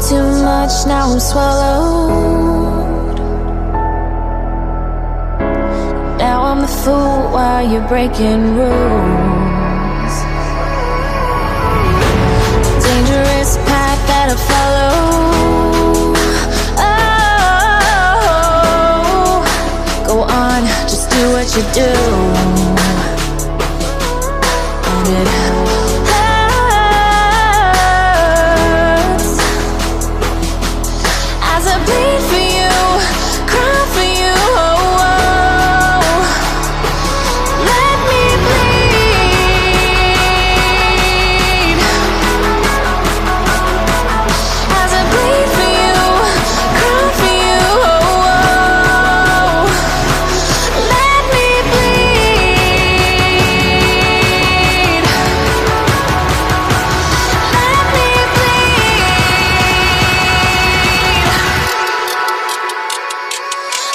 too much, now I'm swallowed. Now I'm the fool while you're breaking rules. Dangerous path that I follow. Oh, go on, just do what you do. And it bleed for you, cry for you, oh, oh. Let me bleed. As I bleed for you, cry for you, oh, oh. Let me bleed.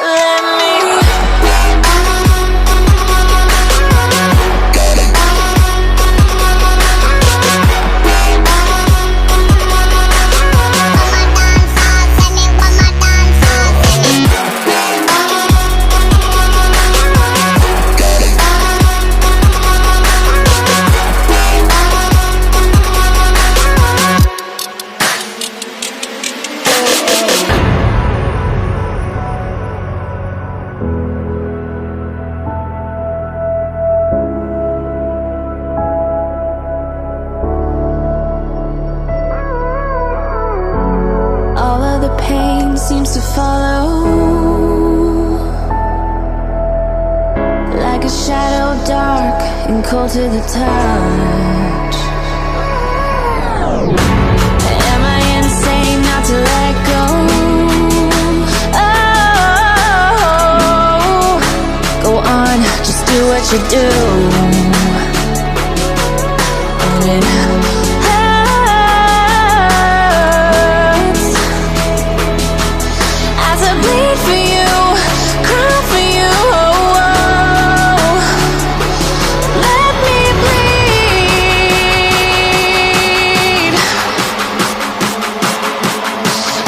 Let me seems to follow like a shadow, dark and cold to the touch. Am I insane not to let go? Oh, go on, just do what you do. And it bleed for you, cry for you, oh, oh. Let me bleed.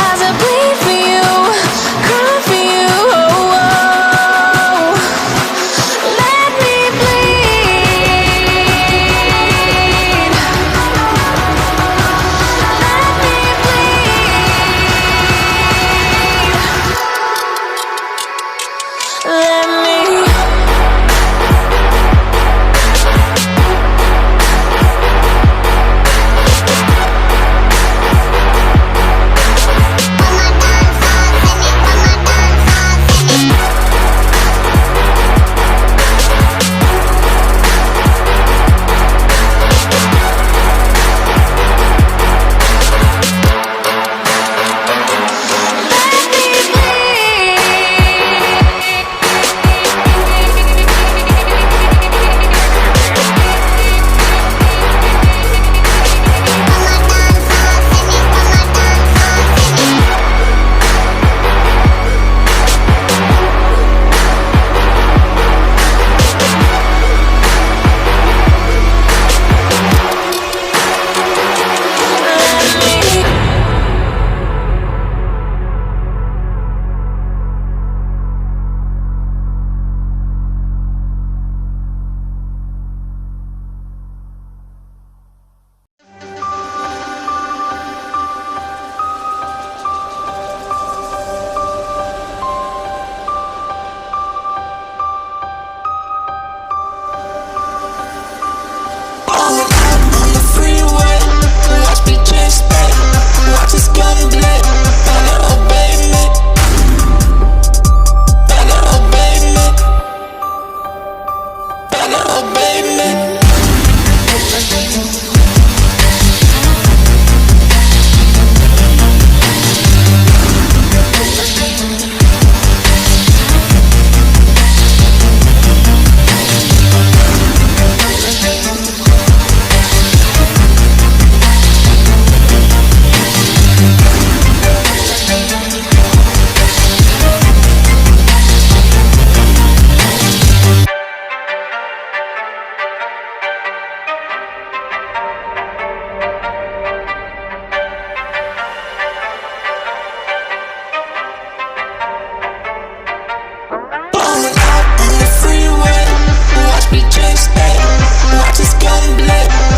As I bleed for you, cry for you, oh, oh. Let me bleed. we just that. I just got black.